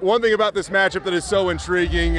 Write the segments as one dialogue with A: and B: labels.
A: one thing about this matchup that is so intriguing,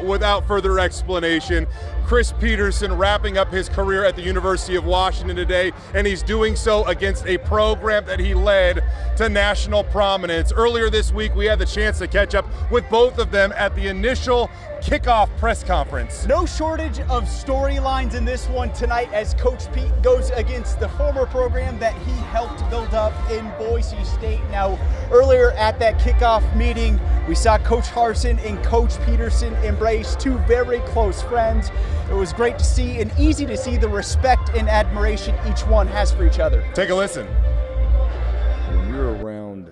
A: without further explanation, Chris Petersen wrapping up his career at the University of Washington today, and he's doing so against a program that he led to national prominence. Earlier this week, we had the chance to catch up with both of them at the initial kickoff press conference.
B: No shortage of storylines in this one tonight as Coach Pete goes against the former program that he helped build up in Boise State. Now, earlier at that kickoff meeting, we saw Coach Harsin and Coach Peterson embrace, two very close friends. It was great to see and easy to see the respect and admiration each one has for each other.
A: Take a listen.
C: When you're around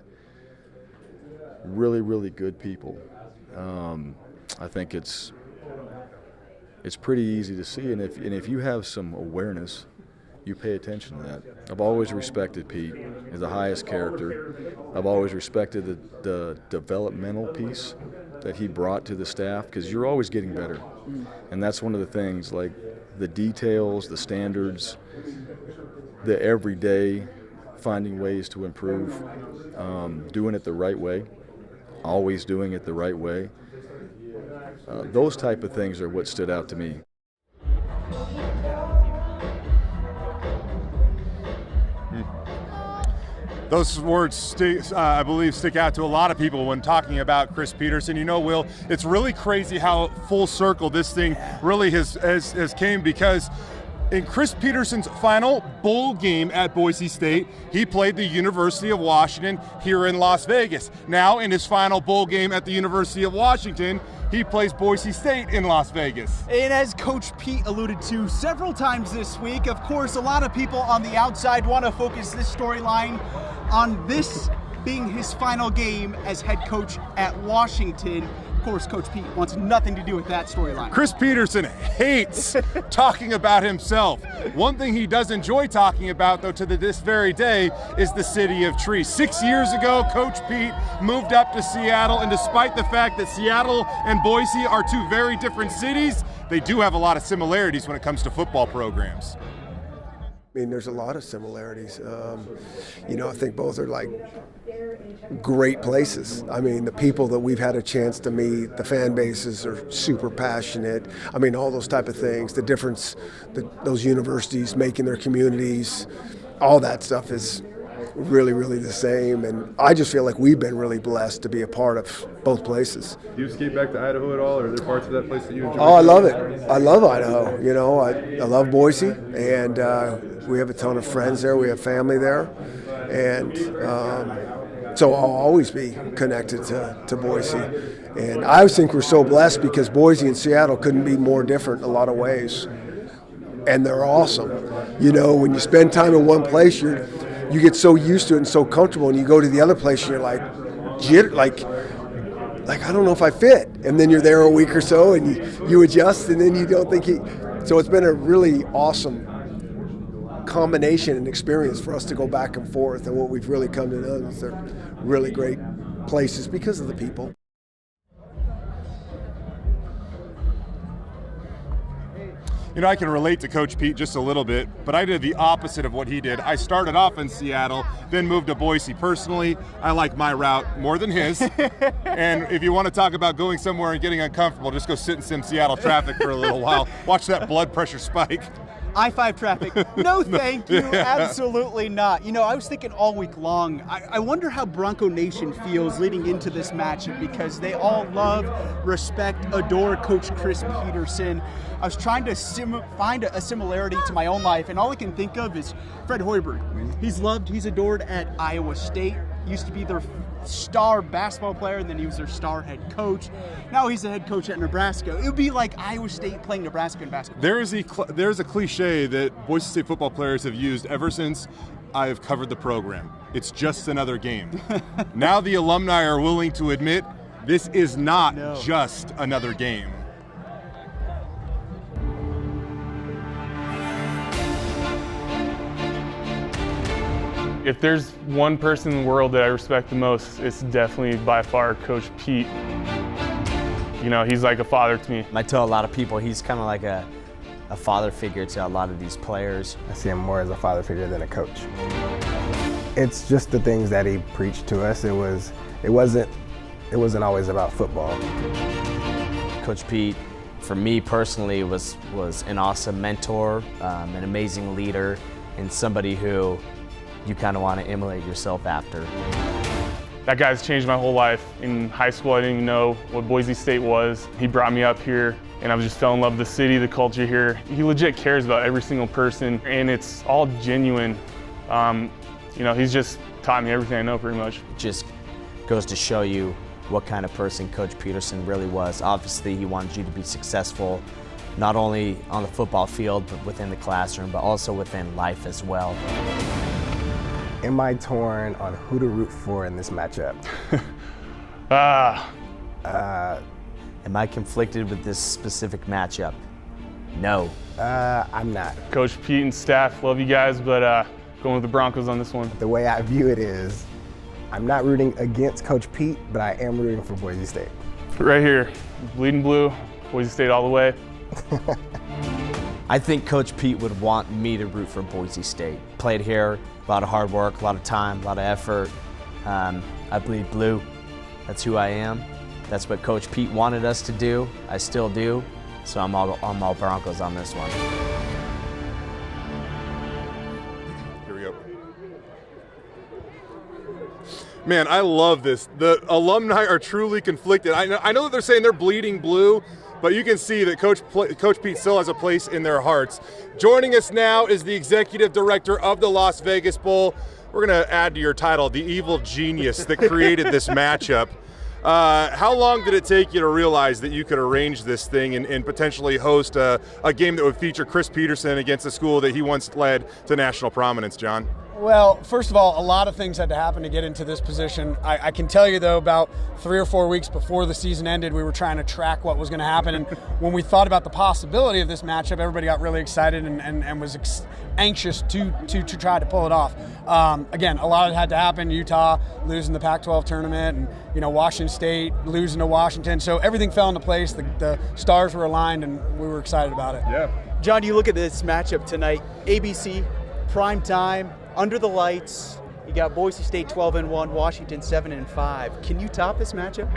C: really, really good people, I think it's pretty easy to see, and if you have some awareness, you pay attention to that. I've always respected Pete as the highest character. I've always respected the developmental piece that he brought to the staff, because you're always getting better. And that's one of the things, like the details, the standards, the everyday finding ways to improve, doing it the right way, always doing it the right way. Those type of things are what stood out to me.
A: Those words, I believe, stick out to a lot of people when talking about Chris Petersen. You know, Will, it's really crazy how full circle this thing really has came, because in Chris Petersen's final bowl game at Boise State, he played the University of Washington here in Las Vegas. Now, in his final bowl game at the University of Washington, he plays Boise State in Las Vegas.
B: And as Coach Pete alluded to several times this week, of course, a lot of people on the outside want to focus this storyline on this being his final game as head coach at Washington. Of course, Coach Pete wants nothing to do with that storyline.
A: Chris Petersen hates talking about himself. One thing he does enjoy talking about, though, to this very day, is the city of trees. 6 years ago, Coach Pete moved up to Seattle, and despite the fact that Seattle and Boise are two very different cities, they do have a lot of similarities when it comes to football programs.
D: I mean, there's a lot of similarities. I think both are like great places. I mean, the people that we've had a chance to meet, the fan bases are super passionate. I mean, all those type of things, the difference that those universities make in their communities, all that stuff is really, really the same. And I just feel like we've been really blessed to be a part of both places.
E: Do you escape back to Idaho at all, or are there parts of that place that you enjoy?
D: Oh, I love it. I love Idaho. You know, I love Boise, and we have a ton of friends there. We have family there, and so I'll always be connected to Boise. And I think we're so blessed because Boise and Seattle couldn't be more different in a lot of ways, and they're awesome. You know, when you spend time in one place, you get so used to it and so comfortable, and you go to the other place and you're like I don't know if I fit. And then you're there a week or so and you adjust, and then you don't think so it's been a really awesome combination and experience for us to go back and forth. And what we've really come to know is they're really great places because of the people.
A: You know, I can relate to Coach Pete just a little bit, but I did the opposite of what he did. I started off in Seattle, then moved to Boise. Personally, I like my route more than his. And if you want to talk about going somewhere and getting uncomfortable, just go sit in some Seattle traffic for a little while. Watch that blood pressure spike.
B: I-5 traffic. No, thank you. Absolutely not. You know, I was thinking all week long, I wonder how Bronco Nation feels leading into this matchup, because they all love, respect, adore Coach Chris Petersen. I was trying to find a similarity to my own life, and all I can think of is Fred Hoiberg. He's loved, he's adored at Iowa State. Used to be their star basketball player, and then he was their star head coach. Now he's the head coach at Nebraska. It would be like Iowa State playing Nebraska in basketball.
A: There's a cliche that Boise State football players have used ever since I have covered the program. It's just another game. Now the alumni are willing to admit this is not just another game.
F: If there's one person in the world that I respect the most, it's definitely by far Coach Pete. You know, he's like a father to me.
G: I tell a lot of people he's kind of like a father figure to a lot of these players.
H: I see him more as a father figure than a coach. It's just the things that he preached to us. It wasn't It wasn't always about football.
G: Coach Pete, for me personally, was an awesome mentor, an amazing leader, and somebody who you kind of want to emulate yourself after.
F: That guy's changed my whole life. In high school, I didn't even know what Boise State was. He brought me up here, and I just fell in love with the city, the culture here. He legit cares about every single person, and it's all genuine. He's just taught me everything I know pretty much.
G: It just goes to show you what kind of person Coach Peterson really was. Obviously, he wanted you to be successful, not only on the football field, but within the classroom, but also within life as well.
H: Am I torn on who to root for in this matchup?
G: Am I conflicted with this specific matchup? No.
H: I'm not.
F: Coach Pete and staff, love you guys, but going with the Broncos on this one.
H: The way I view it is, I'm not rooting against Coach Pete, but I am rooting for Boise State.
F: Right here, bleeding blue, Boise State all the way.
G: I think Coach Pete would want me to root for Boise State. Played here, a lot of hard work, a lot of time, a lot of effort. I bleed blue. That's who I am. That's what Coach Pete wanted us to do. I still do. So I'm all Broncos on this one.
A: Here we go. Man, I love this. The alumni are truly conflicted. I know that they're saying they're bleeding blue, but you can see that Coach Pete still has a place in their hearts. Joining us now is the executive director of the Las Vegas Bowl. We're going to add to your title, the evil genius that created this matchup. How long did it take you to realize that you could arrange this thing and potentially host a game that would feature Chris Petersen against a school that he once led to national prominence, John?
B: Well, first of all, a lot of things had to happen to get into this position. I can tell you, though, about 3 or 4 weeks before the season ended, we were trying to track what was going to happen. And when we thought about the possibility of this matchup, everybody got really excited and was anxious to try to pull it off. Again, a lot had to happen. Utah losing the Pac-12 tournament, and Washington State losing to Washington. So everything fell into place. The stars were aligned, and we were excited about it.
A: Yeah.
B: John, you look at this matchup tonight. ABC, prime time, under the lights. You got Boise State 12-1, Washington 7-5. Can you top this matchup?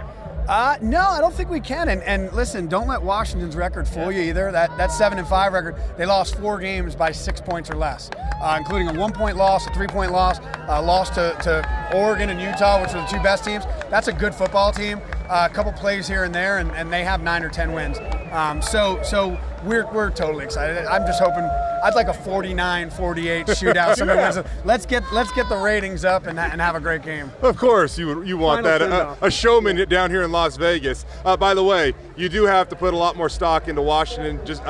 I: No, I don't think we can. And listen, don't let Washington's record fool you either. That 7-5 record, they lost 4 games by 6 points or less, including a 1-point loss, a 3-point loss, loss to Oregon and Utah, which were the 2 best teams. That's a good football team. A couple plays here and there, and they have 9 or 10 wins. So we're totally excited. I'm just hoping. I'd like a 49-48 shootout. Somebody wins it. Let's get the ratings up and have a great game.
A: Of course, you want
B: Final
A: that. A showman down here in Las Vegas. By the way, you do have to put a lot more stock into Washington. Just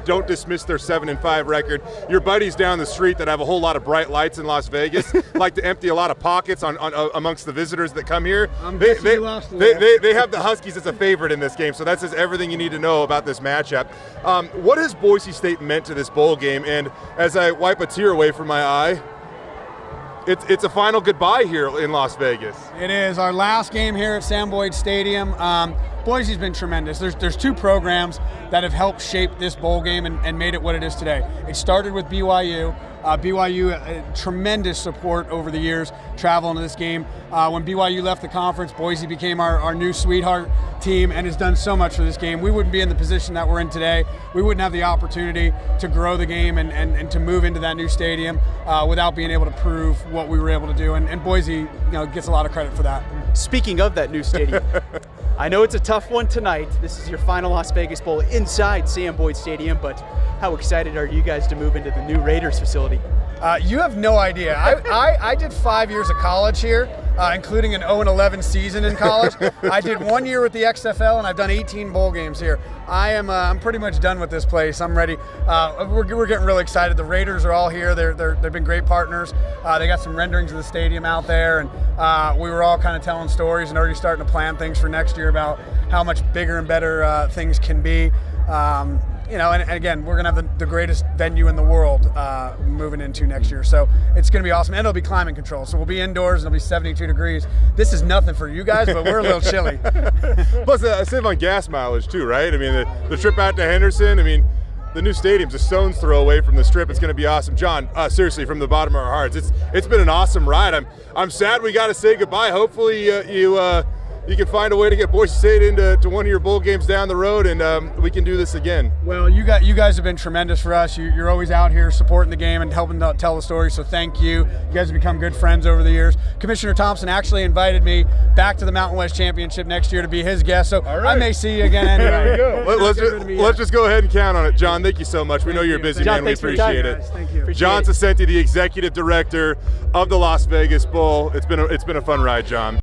A: don't dismiss their 7-5 record. Your buddies down the street that have a whole lot of bright lights in Las Vegas like to empty a lot of pockets on amongst the visitors that come here. They have the Huskies as a favorite in this game, so that says everything you need to know about this matchup. What has Boise State meant to this bowl game? And as I wipe a tear away from my eye, it's a final goodbye here in Las Vegas.
I: It is our last game here at Sam Boyd Stadium. Boise's been tremendous. There's 2 programs that have helped shape this bowl game and made it what it is today. It started with BYU. BYU, tremendous support over the years traveling to this game. When BYU left the conference, Boise became our new sweetheart team and has done so much for this game. We wouldn't be in the position that we're in today. We wouldn't have the opportunity to grow the game and to move into that new stadium without being able to prove what we were able to do. And Boise gets a lot of credit for that.
B: Speaking of that new stadium, I know it's a tough one tonight. This is your final Las Vegas Bowl inside Sam Boyd Stadium, but how excited are you guys to move into the new Raiders facility?
I: You have no idea. I did 5 years of college here, including an 0-11 season in college. I did 1 year with the XFL, and I've done 18 bowl games here. I'm pretty much done with this place. I'm ready. We're getting really excited. The Raiders are all here. They've been great partners. They got some renderings of the stadium out there, and we were all kind of telling stories and already starting to plan things for next year about how much bigger and better things can be. And again, we're going to have the greatest venue in the world moving into next year. So it's going to be awesome. And it'll be climate control. So we'll be indoors and it'll be 72 degrees. This is nothing for you guys, but we're a little chilly.
A: Plus, save on gas mileage too, right? I mean, the trip out to Henderson, the new stadium's a stone's throw away from the Strip. It's going to be awesome. John, seriously, from the bottom of our hearts, it's been an awesome ride. I'm sad we got to say goodbye. Hopefully you you can find a way to get Boise State into one of your bowl games down the road, and we can do this again.
I: Well, you guys have been tremendous for us. You're always out here supporting the game and helping to tell the story, so thank you. You guys have become good friends over the years. Commissioner Thompson actually invited me back to the Mountain West Championship next year to be his guest, so I may see you again anyway.
A: There you go. Let's just go ahead and count on it. John, thank you so much. We know you're a busy man. We appreciate it.
I: Thank you.
A: John Saccenti, the Executive Director of the Las Vegas Bowl. It's been a fun ride, John.